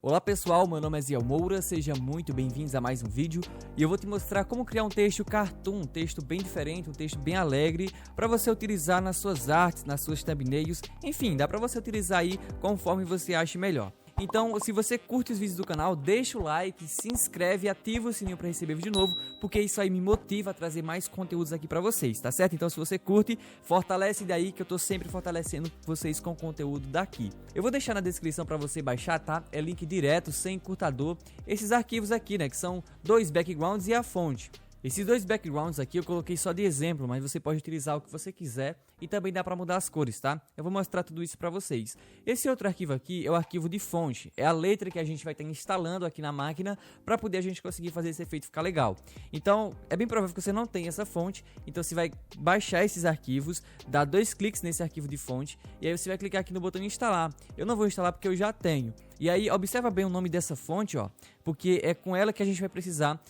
Olá pessoal, meu nome é Ziel Moura, sejam muito bem-vindos a mais um vídeo e eu vou te mostrar como criar um texto cartoon, um texto bem diferente, um texto bem alegre para você utilizar nas suas artes, nas suas thumbnails, enfim, dá para você utilizar aí conforme você ache melhor. Então, se você curte os vídeos do canal, deixa o like, se inscreve e ativa o sininho para receber vídeo novo, porque isso aí me motiva a trazer mais conteúdos aqui para vocês, tá certo? Então, se você curte, fortalece daí que eu tô sempre fortalecendo vocês com conteúdo daqui. Eu vou deixar na descrição para você baixar, tá? É link direto, sem encurtador, esses arquivos aqui, né, que são dois backgrounds e a fonte. Esses dois backgrounds aqui eu coloquei só de exemplo, mas você pode utilizar o que você quiser e também dá para mudar as cores, tá? Eu vou mostrar tudo isso para vocês. Esse outro arquivo aqui é o arquivo de fonte, é a letra que a gente vai estar instalando aqui na máquina para poder a gente conseguir fazer esse efeito ficar legal. Então, é bem provável que você não tenha essa fonte, então você vai baixar esses arquivos, dar dois cliques nesse arquivo de fonte e aí você vai clicar aqui no botão instalar. Eu não vou instalar porque eu já tenho. E aí, observa bem o nome dessa fonte, ó, porque é com ela que a gente vai precisar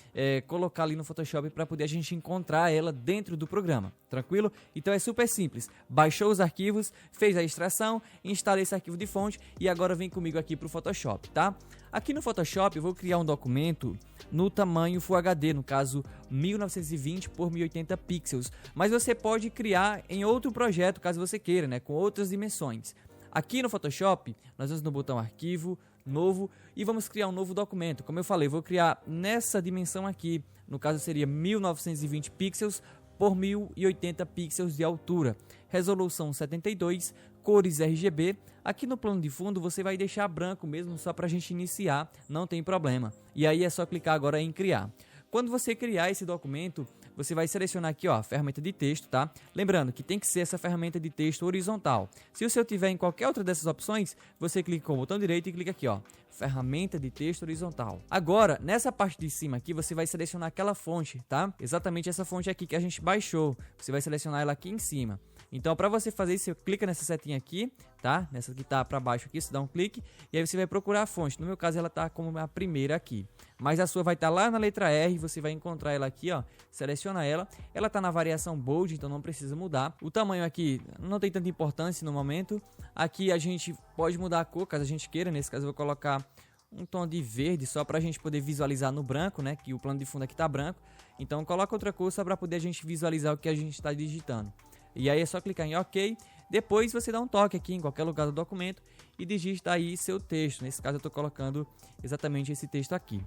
colocar ali no Photoshop para poder a gente encontrar ela dentro do programa, tranquilo? Então é super simples, baixou os arquivos, fez a extração, instalei esse arquivo de fonte e agora vem comigo aqui para o Photoshop, tá? Aqui no Photoshop eu vou criar um documento no tamanho Full HD, no caso 1920 por 1080 pixels, mas você pode criar em outro projeto caso você queira, né, com outras dimensões. Aqui no Photoshop, nós vamos no botão Arquivo, Novo e vamos criar um novo documento. Como eu falei, vou criar nessa dimensão aqui, no caso seria 1920 pixels por 1080 pixels de altura, resolução 72, cores RGB. Aqui no plano de fundo você vai deixar branco mesmo, só para a gente iniciar, não tem problema. E aí é só clicar agora em criar. Quando você criar esse documento, você vai selecionar aqui, ó, a ferramenta de texto, tá? Lembrando que tem que ser essa ferramenta de texto horizontal. Se o seu tiver em qualquer outra dessas opções, você clica com o botão direito e clica aqui, ó, ferramenta de texto horizontal. Agora, nessa parte de cima aqui, você vai selecionar aquela fonte, tá? Exatamente essa fonte aqui que a gente baixou. Você vai selecionar ela aqui em cima. Então, para você fazer isso, você clica nessa setinha aqui, tá? Nessa que tá para baixo aqui, você dá um clique e aí você vai procurar a fonte. No meu caso, ela tá como a primeira aqui. Mas a sua vai estar lá na letra R, você vai encontrar ela aqui, ó, seleciona ela. Ela tá na variação bold, então não precisa mudar. O tamanho aqui não tem tanta importância no momento. Aqui a gente pode mudar a cor, caso a gente queira. Nesse caso eu vou colocar um tom de verde só para a gente poder visualizar no branco, né? Que o plano de fundo aqui tá branco. Então coloca outra cor só para poder a gente visualizar o que a gente está digitando. E aí é só clicar em OK. Depois você dá um toque aqui em qualquer lugar do documento e digita aí seu texto. Nesse caso eu estou colocando exatamente esse texto aqui.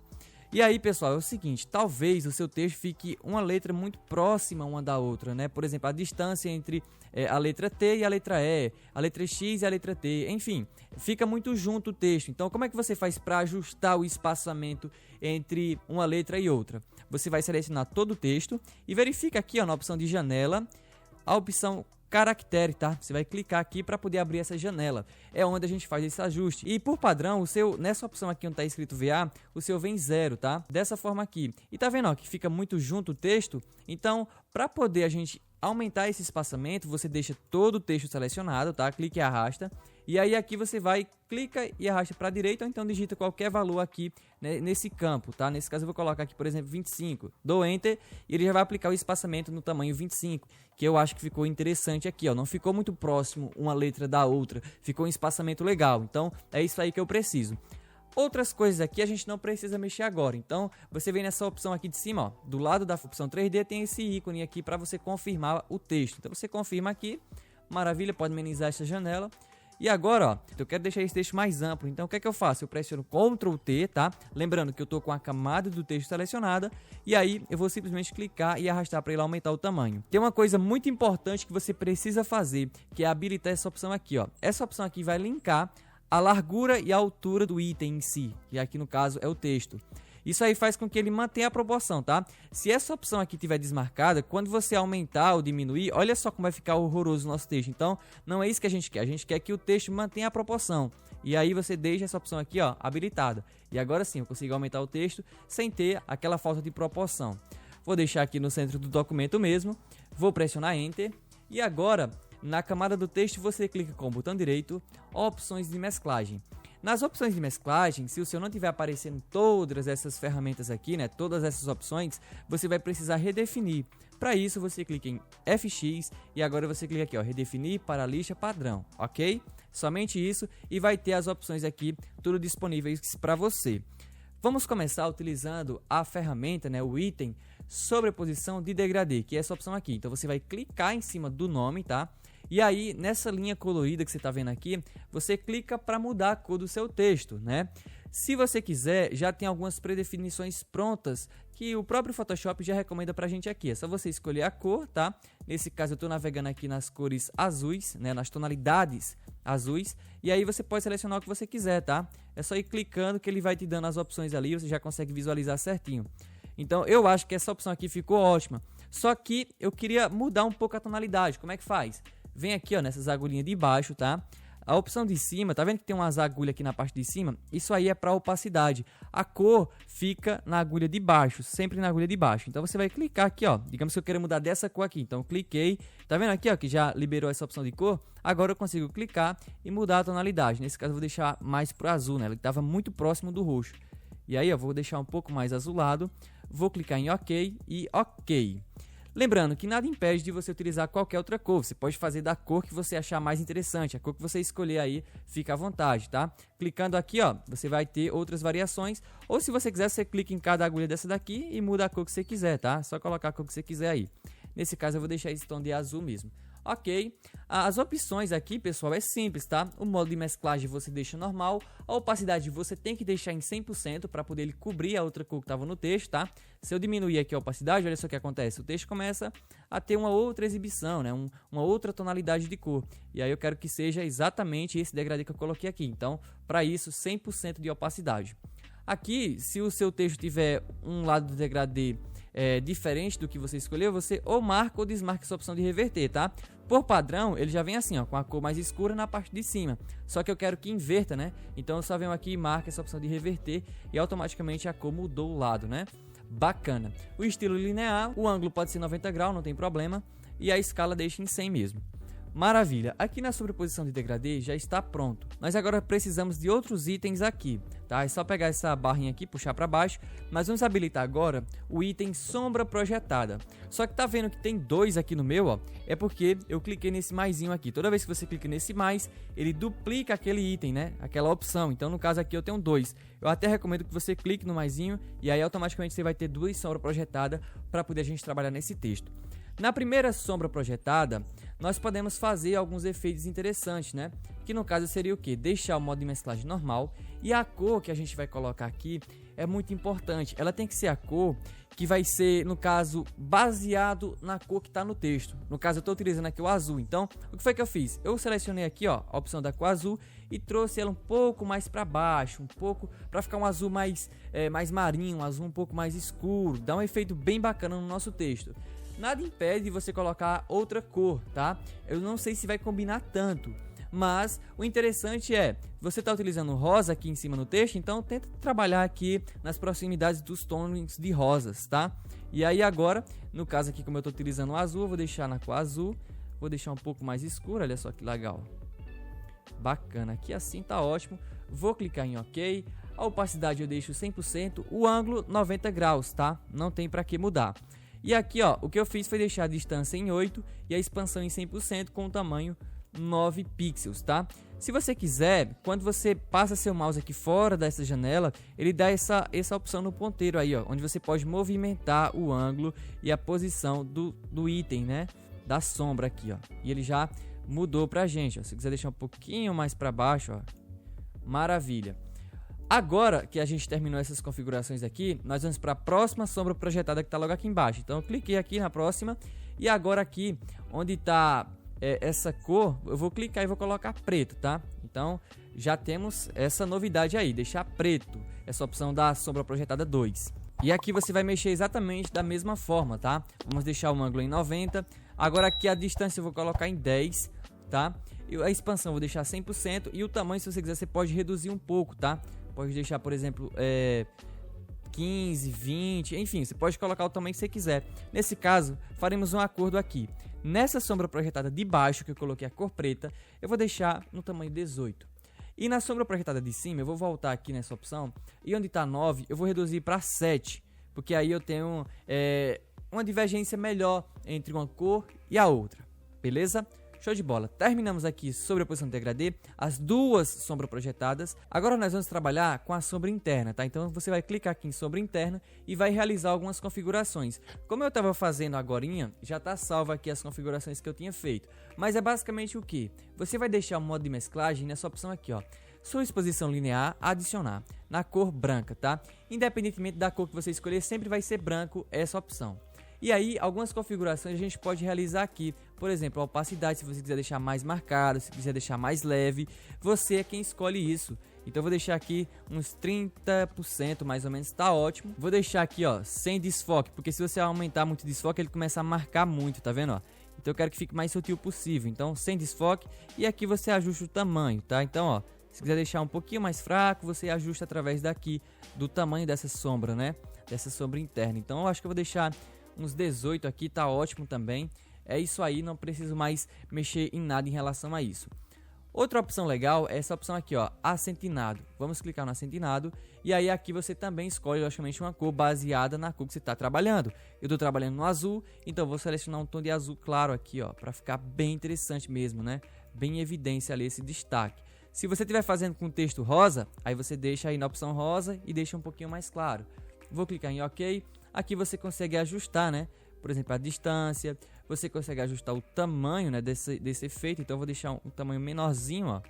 E aí, pessoal, é o seguinte, talvez o seu texto fique uma letra muito próxima uma da outra, né? Por exemplo, a distância entre a letra T e a letra E, a letra X e a letra T, enfim, fica muito junto o texto. Então, como é que você faz para ajustar o espaçamento entre uma letra e outra? Você vai selecionar todo o texto e verifica aqui, ó, na opção de janela, a opção caractere, tá? Você vai clicar aqui para poder abrir essa janela. É onde a gente faz esse ajuste. E por padrão, o seu nessa opção aqui onde está escrito VA, o seu vem 0, tá? Dessa forma aqui. E tá vendo, ó, que fica muito junto o texto? Então, para poder a gente aumentar esse espaçamento, você deixa todo o texto selecionado, tá? Clique e arrasta. E aí aqui você vai, clica e arrasta para a direita ou então digita qualquer valor aqui, né, nesse campo, tá? Nesse caso eu vou colocar aqui, por exemplo, 25. Dou Enter e ele já vai aplicar o espaçamento no tamanho 25, que eu acho que ficou interessante aqui, ó. Não ficou muito próximo uma letra da outra, ficou um espaçamento legal. Então é isso aí que eu preciso. Outras coisas aqui a gente não precisa mexer agora. Então você vem nessa opção aqui de cima, ó, do lado da opção 3D tem esse ícone aqui para você confirmar o texto. Então você confirma aqui, maravilha, pode minimizar essa janela. E agora, ó, eu quero deixar esse texto mais amplo, então o que é que eu faço? Eu pressiono Ctrl T, tá? Lembrando que eu estou com a camada do texto selecionada e aí eu vou simplesmente clicar e arrastar para ele aumentar o tamanho. Tem uma coisa muito importante que você precisa fazer, que é habilitar essa opção aqui, ó. Essa opção aqui vai linkar a largura e a altura do item em si, que aqui no caso é o texto. Isso aí faz com que ele mantenha a proporção, tá? Se essa opção aqui estiver desmarcada, quando você aumentar ou diminuir, olha só como vai ficar horroroso o nosso texto. Então, não é isso que a gente quer que o texto mantenha a proporção. E aí você deixa essa opção aqui, ó, habilitada. E agora sim, eu consigo aumentar o texto sem ter aquela falta de proporção. Vou deixar aqui no centro do documento mesmo, vou pressionar Enter. E agora, na camada do texto, você clica com o botão direito, opções de mesclagem. Nas opções de mesclagem, se o seu não estiver aparecendo todas essas ferramentas aqui, né, todas essas opções, você vai precisar redefinir. Para isso, você clica em FX e agora você clica aqui, ó, redefinir para a lista padrão, ok? Somente isso e vai ter as opções aqui, tudo disponíveis para você. Vamos começar utilizando a ferramenta, né, o item sobreposição de degradê, que é essa opção aqui. Então você vai clicar em cima do nome, tá? E aí, nessa linha colorida que você está vendo aqui, você clica para mudar a cor do seu texto, né? Se você quiser, já tem algumas predefinições prontas que o próprio Photoshop já recomenda para a gente aqui. É só você escolher a cor, tá? Nesse caso, eu estou navegando aqui nas cores azuis, né? Nas tonalidades azuis. E aí você pode selecionar o que você quiser, tá? É só ir clicando que ele vai te dando as opções ali, você já consegue visualizar certinho. Então, eu acho que essa opção aqui ficou ótima. Só que eu queria mudar um pouco a tonalidade. Como é que faz? Vem aqui, ó, nessas agulhinhas de baixo, tá? A opção de cima, tá vendo que tem umas agulhas aqui na parte de cima? Isso aí é para opacidade. A cor fica na agulha de baixo, sempre na agulha de baixo. Então você vai clicar aqui, ó. Digamos que eu quero mudar dessa cor aqui. Então eu cliquei. Tá vendo aqui, ó, que já liberou essa opção de cor? Agora eu consigo clicar e mudar a tonalidade. Nesse caso eu vou deixar mais pro azul, né? Ele estava muito próximo do roxo. E aí eu vou deixar um pouco mais azulado. Vou clicar em OK e OK. Lembrando que nada impede de você utilizar qualquer outra cor, você pode fazer da cor que você achar mais interessante, a cor que você escolher aí, fica à vontade, tá? Clicando aqui, ó, você vai ter outras variações, ou se você quiser, você clica em cada agulha dessa daqui e muda a cor que você quiser, tá? Só colocar a cor que você quiser aí. Nesse caso eu vou deixar esse tom de azul mesmo. Ok, as opções aqui, pessoal, é simples, tá? O modo de mesclagem você deixa normal, a opacidade você tem que deixar em 100% para poder ele cobrir a outra cor que estava no texto, tá? Se eu diminuir aqui a opacidade, olha só o que acontece, o texto começa a ter uma outra exibição, né? Uma outra tonalidade de cor, e aí eu quero que seja exatamente esse degradê que eu coloquei aqui, então, para isso, 100% de opacidade. Aqui, se o seu texto tiver um lado do degradê diferente do que você escolheu, você ou marca ou desmarca essa opção de reverter, tá? Por padrão, ele já vem assim, ó, com a cor mais escura na parte de cima. Só que eu quero que inverta, né? Então eu só venho aqui e marco essa opção de reverter e automaticamente a cor mudou o lado, né? Bacana. O estilo linear, o ângulo pode ser 90 graus, não tem problema. E a escala deixa em 100 mesmo. Maravilha, aqui na sobreposição de degradê já está pronto. Nós agora precisamos de outros itens aqui, tá? É só pegar essa barrinha aqui, puxar para baixo. Nós vamos habilitar agora o item sombra projetada. Só que tá vendo que tem dois aqui no meu, ó? É porque eu cliquei nesse maisinho aqui. Toda vez que você clica nesse mais, ele duplica aquele item, né? Aquela opção. Então no caso aqui eu tenho dois. Eu até recomendo que você clique no maisinho e aí automaticamente você vai ter duas sombras projetadas para poder a gente trabalhar nesse texto. Na primeira sombra projetada, nós podemos fazer alguns efeitos interessantes, né? Que no caso seria o que? Deixar o modo de mesclagem normal. E a cor que a gente vai colocar aqui é muito importante. Ela tem que ser a cor que vai ser, no caso, baseado na cor que está no texto. No caso, eu estou utilizando aqui o azul. Então, o que foi que eu fiz? Eu selecionei aqui, ó, a opção da cor azul e trouxe ela um pouco mais para baixo, um pouco para ficar um azul mais marinho, um azul um pouco mais escuro. Dá um efeito bem bacana no nosso texto. Nada impede de você colocar outra cor, tá? Eu não sei se vai combinar tanto, mas o interessante é, você está utilizando rosa aqui em cima no texto, então tenta trabalhar aqui nas proximidades dos tons de rosas, tá? E aí agora, no caso aqui como eu estou utilizando o azul, eu vou deixar na cor azul, vou deixar um pouco mais escuro, olha só que legal. Bacana, aqui assim tá ótimo, vou clicar em OK, a opacidade eu deixo 100%, o ângulo 90 graus, tá? Não tem para que mudar. E aqui, ó, o que eu fiz foi deixar a distância em 8 e a expansão em 100% com o tamanho 9 pixels, tá? Se você quiser, quando você passa seu mouse aqui fora dessa janela, ele dá essa opção no ponteiro aí, ó, onde você pode movimentar o ângulo e a posição do item, né? Da sombra aqui, ó. E ele já mudou pra gente, ó. Se quiser deixar um pouquinho mais para baixo, ó. Maravilha. Agora que a gente terminou essas configurações aqui, nós vamos para a próxima sombra projetada que está logo aqui embaixo. Então eu cliquei aqui na próxima e agora aqui onde está essa cor, eu vou clicar e vou colocar preto, tá? Então já temos essa novidade aí, deixar preto, essa opção da sombra projetada 2. E aqui você vai mexer exatamente da mesma forma, tá? Vamos deixar o ângulo em 90. Agora aqui a distância eu vou colocar em 10, tá? E a expansão eu vou deixar 100% e o tamanho, se você quiser, você pode reduzir um pouco, tá? Pode deixar, por exemplo, 15, 20, enfim, você pode colocar o tamanho que você quiser. Nesse caso, faremos um acordo aqui. Nessa sombra projetada de baixo, que eu coloquei a cor preta, eu vou deixar no tamanho 18. E na sombra projetada de cima, eu vou voltar aqui nessa opção, e onde está 9, eu vou reduzir para 7, porque aí eu tenho uma divergência melhor entre uma cor e a outra, beleza? Show de bola. Terminamos aqui sobre a posição de degradê, as duas sombras projetadas. Agora nós vamos trabalhar com a sombra interna, tá? Então você vai clicar aqui em sombra interna e vai realizar algumas configurações. Como eu estava fazendo agorinha, já está salvo aqui as configurações que eu tinha feito. Mas é basicamente o que? Você vai deixar o modo de mesclagem nessa opção aqui, ó. Sua exposição linear, adicionar, na cor branca, tá? Independentemente da cor que você escolher, sempre vai ser branco essa opção. E aí, algumas configurações a gente pode realizar aqui. Por exemplo, a opacidade, se você quiser deixar mais marcado, se quiser deixar mais leve, você é quem escolhe isso. Então eu vou deixar aqui uns 30% mais ou menos, tá ótimo. Vou deixar aqui, ó, sem desfoque, porque se você aumentar muito o desfoque, ele começa a marcar muito, tá vendo, ó? Então eu quero que fique mais sutil possível. Então, sem desfoque, e aqui você ajusta o tamanho, tá? Então, ó, se quiser deixar um pouquinho mais fraco, você ajusta através daqui do tamanho dessa sombra, né? Dessa sombra interna. Então eu acho que eu vou deixar uns 18 aqui, tá ótimo também. É isso aí, não preciso mais mexer em nada em relação a isso. Outra opção legal é essa opção aqui, ó, acentinado. Vamos clicar no acentinado e aí aqui você também escolhe, logicamente, uma cor baseada na cor que você está trabalhando. Eu estou trabalhando no azul, então vou selecionar um tom de azul claro aqui, ó, para ficar bem interessante mesmo, né? Bem em evidência ali esse destaque. Se você estiver fazendo com texto rosa, aí você deixa aí na opção rosa e deixa um pouquinho mais claro. Vou clicar em OK. Aqui você consegue ajustar, né? Por exemplo, a distância. Você consegue ajustar o tamanho, né, desse efeito. Então eu vou deixar um tamanho menorzinho, ó.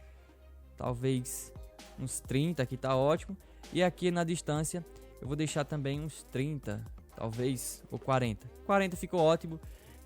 Talvez uns 30, aqui tá ótimo. E aqui na distância eu vou deixar também uns 30, talvez, ou 40. 40 ficou ótimo.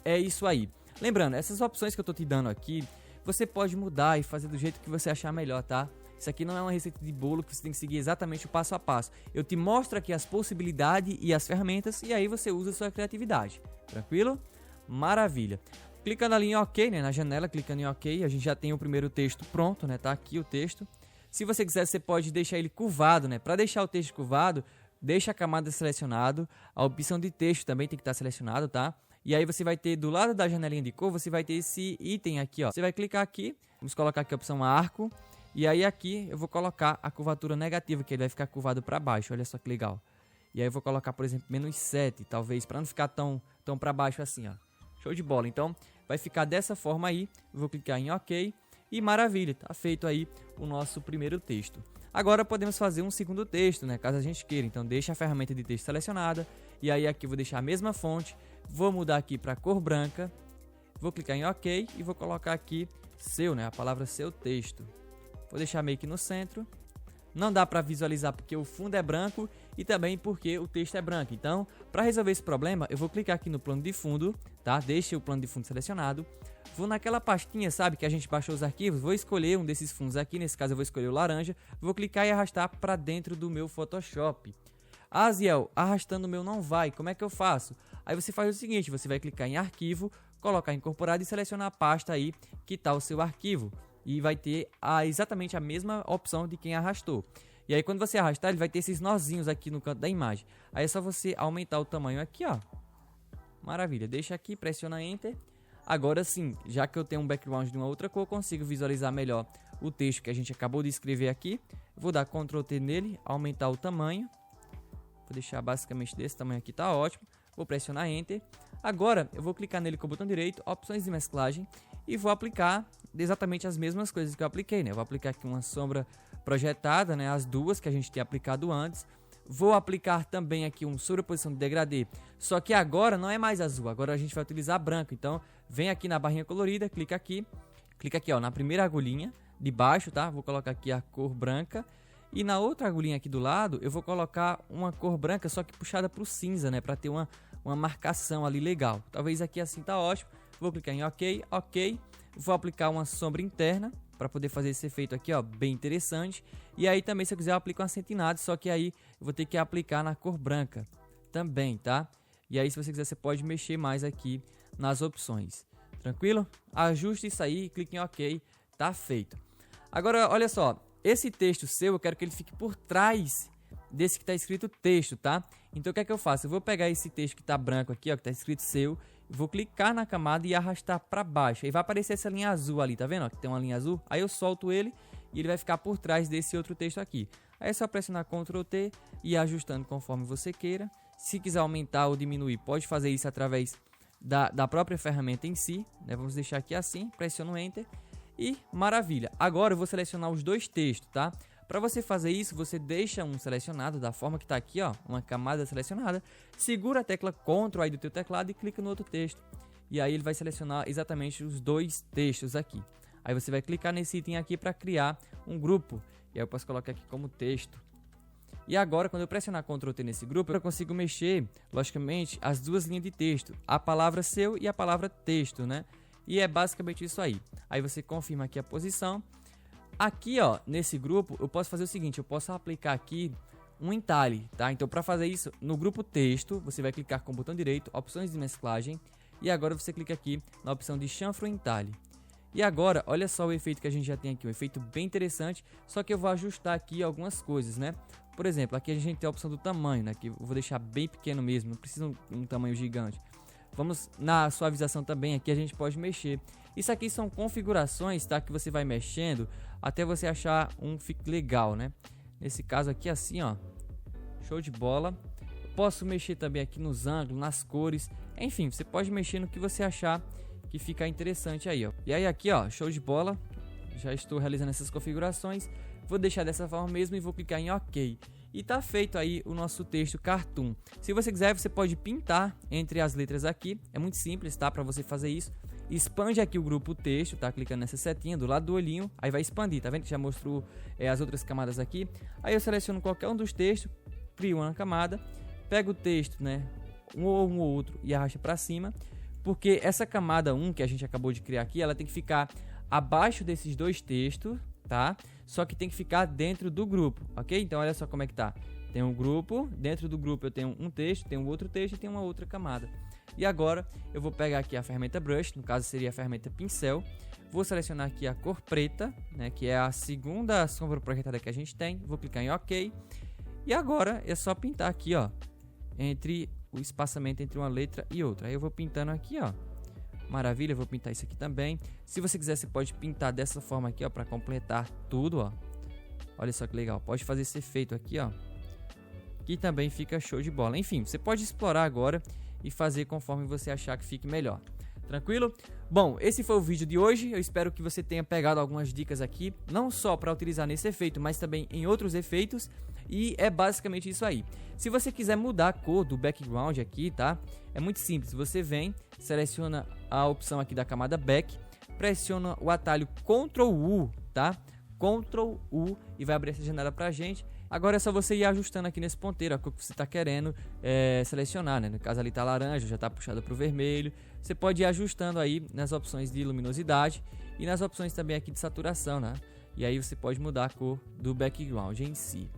É isso aí. Lembrando, essas opções que eu tô te dando aqui, você pode mudar e fazer do jeito que você achar melhor, tá? Isso aqui não é uma receita de bolo que você tem que seguir exatamente o passo a passo. Eu te mostro aqui as possibilidades e as ferramentas e aí você usa a sua criatividade. Tranquilo? Maravilha. Clicando ali em OK, né, na janela, clicando em OK, a gente já tem o primeiro texto pronto, né? Tá aqui o texto. Se você quiser, você pode deixar ele curvado, né? Para deixar o texto curvado, deixa a camada selecionado. A opção de texto também tem que estar selecionado, tá? E aí você vai ter, do lado da janelinha de cor, você vai ter esse item aqui, ó. Você vai clicar aqui, vamos colocar aqui a opção arco. E aí aqui eu vou colocar a curvatura negativa, que ele vai ficar curvado para baixo, olha só que legal. E aí eu vou colocar, por exemplo, -7, talvez, para não ficar tão para baixo assim, ó. Show de bola. Então, vai ficar dessa forma aí. Eu vou clicar em OK e maravilha, tá feito aí o nosso primeiro texto. Agora podemos fazer um segundo texto, né, caso a gente queira. Então, deixa a ferramenta de texto selecionada. E aí aqui eu vou deixar a mesma fonte. Vou mudar aqui para cor branca. Vou clicar em OK e vou colocar aqui seu, né, a palavra seu texto. Vou deixar meio que no centro. Não dá para visualizar porque o fundo é branco e também porque o texto é branco. Então, para resolver esse problema, eu vou clicar aqui no plano de fundo, tá? Deixa o plano de fundo selecionado. Vou naquela pastinha, sabe, que a gente baixou os arquivos. Vou escolher um desses fundos aqui. Nesse caso, eu vou escolher o laranja. Vou clicar e arrastar para dentro do meu Photoshop. Ah, Ziel, arrastando o meu não vai. Como é que eu faço? Aí você faz o seguinte, você vai clicar em arquivo, colocar incorporado e selecionar a pasta aí que está o seu arquivo. E vai ter exatamente a mesma opção de quem arrastou. E aí quando você arrastar, ele vai ter esses nozinhos aqui no canto da imagem. Aí é só você aumentar o tamanho aqui, ó. Maravilha, deixa aqui, pressiona Enter. Agora sim, já que eu tenho um background de uma outra cor, eu consigo visualizar melhor o texto que a gente acabou de escrever aqui. Vou dar Ctrl T nele, aumentar o tamanho. Vou deixar basicamente desse tamanho aqui, tá ótimo. Vou pressionar Enter. Agora eu vou clicar nele com o botão direito, opções de mesclagem. E vou aplicar exatamente as mesmas coisas que eu apliquei, né? Eu vou aplicar aqui uma sombra projetada, né? As duas que a gente tinha aplicado antes. Vou aplicar também aqui uma sobreposição de degradê. Só que agora não é mais azul, agora a gente vai utilizar branco. Então, vem aqui na barrinha colorida, clica aqui, ó, na primeira agulhinha de baixo, tá? Vou colocar aqui a cor branca. E na outra agulhinha aqui do lado, eu vou colocar uma cor branca, só que puxada para o cinza, né? Para ter uma marcação ali legal. Talvez aqui assim tá ótimo. Vou clicar em OK, OK. Vou aplicar uma sombra interna para poder fazer esse efeito aqui, ó, bem interessante. E aí também, se eu quiser, eu aplico um acentinado, só que aí eu vou ter que aplicar na cor branca também, tá? E aí, se você quiser, você pode mexer mais aqui nas opções. Tranquilo? Ajuste isso aí, clique em OK, tá feito. Agora, olha só, esse texto seu, eu quero que ele fique por trás desse que está escrito texto, tá? Então, o que é que eu faço? Eu vou pegar esse texto que está branco aqui, ó, que está escrito seu, vou clicar na camada e arrastar para baixo. Aí vai aparecer essa linha azul ali, tá vendo? Ó, que tem uma linha azul. Aí eu solto ele e ele vai ficar por trás desse outro texto aqui. Aí é só pressionar Ctrl T e ir ajustando conforme você queira. Se quiser aumentar ou diminuir, pode fazer isso através da própria ferramenta em si, né? Vamos deixar aqui assim, pressiono o Enter e maravilha. Agora eu vou selecionar os dois textos, tá? Para você fazer isso, você deixa um selecionado da forma que está aqui, ó, uma camada selecionada, segura a tecla Ctrl aí do teu teclado e clica no outro texto. E aí ele vai selecionar exatamente os dois textos aqui. Aí você vai clicar nesse item aqui para criar um grupo. E aí eu posso colocar aqui como texto. E agora, quando eu pressionar Ctrl T nesse grupo, eu consigo mexer, logicamente, as duas linhas de texto. A palavra seu e a palavra texto, né? E é basicamente isso aí. Aí você confirma aqui a posição. Aqui, ó, nesse grupo, eu posso fazer o seguinte, eu posso aplicar aqui um entalhe, tá? Então, para fazer isso, no grupo texto, você vai clicar com o botão direito, opções de mesclagem, e agora você clica aqui na opção de chanfro entalhe. E agora, olha só o efeito que a gente já tem aqui, um efeito bem interessante, só que eu vou ajustar aqui algumas coisas, né? Por exemplo, aqui a gente tem a opção do tamanho, né? Que eu vou deixar bem pequeno mesmo, não precisa um tamanho gigante. Vamos na suavização também, aqui a gente pode mexer. Isso aqui são configurações, tá? Que você vai mexendo até você achar um fique legal, né? Nesse caso aqui assim, ó, show de bola. Posso mexer também aqui nos ângulos, nas cores, enfim, você pode mexer no que você achar que fica interessante aí, ó. E aí aqui, ó, show de bola. Já estou realizando essas configurações. Vou deixar dessa forma mesmo e vou clicar em OK. E tá feito aí o nosso texto cartoon. Se você quiser, você pode pintar entre as letras aqui. É muito simples, tá? Para você fazer isso. Expande aqui o grupo texto, tá? Clicando nessa setinha do lado do olhinho. Aí vai expandir, tá vendo que já mostrou as outras camadas aqui. Aí eu seleciono qualquer um dos textos, crio uma camada, pego o texto, né? Um ou outro e arrasto para cima. Porque essa camada 1 que a gente acabou de criar aqui, ela tem que ficar abaixo desses dois textos, tá? Só que tem que ficar dentro do grupo, ok? Então olha só como é que tá. Tem um grupo, dentro do grupo eu tenho um texto, tenho outro texto e tenho uma outra camada. E agora eu vou pegar aqui a ferramenta Brush, no caso seria a ferramenta Pincel. Vou selecionar aqui a cor preta, né? Que é a segunda sombra projetada que a gente tem. Vou clicar em OK. E agora é só pintar aqui, ó, entre o espaçamento entre uma letra e outra. Aí eu vou pintando aqui, ó. Maravilha, eu vou pintar isso aqui também. Se você quiser, você pode pintar dessa forma aqui, ó, para completar tudo, ó. Olha só que legal. Pode fazer esse efeito aqui, ó. Que também fica show de bola. Enfim, você pode explorar agora e fazer conforme você achar que fique melhor. Tranquilo? Bom, esse foi o vídeo de hoje. Eu espero que você tenha pegado algumas dicas aqui, não só para utilizar nesse efeito, mas também em outros efeitos. E é basicamente isso aí. Se você quiser mudar a cor do background aqui, tá? É muito simples. Você vem, seleciona a opção aqui da camada Back, pressiona o atalho Ctrl U, tá? Ctrl U e vai abrir essa janela pra gente. Agora é só você ir ajustando aqui nesse ponteiro a cor que você está querendo selecionar, né? No caso ali tá laranja, já tá puxado para o vermelho. Você pode ir ajustando aí nas opções de luminosidade e nas opções também aqui de saturação, né? E aí você pode mudar a cor do background em si.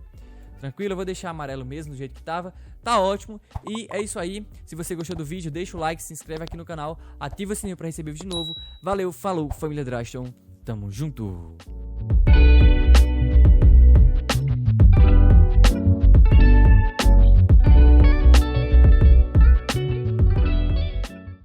Tranquilo? Eu vou deixar amarelo mesmo do jeito que tava. Tá ótimo. E é isso aí. Se você gostou do vídeo, deixa o like, se inscreve aqui no canal, ativa o sininho para receber vídeo novo. Valeu, falou, família Draston. Tamo junto!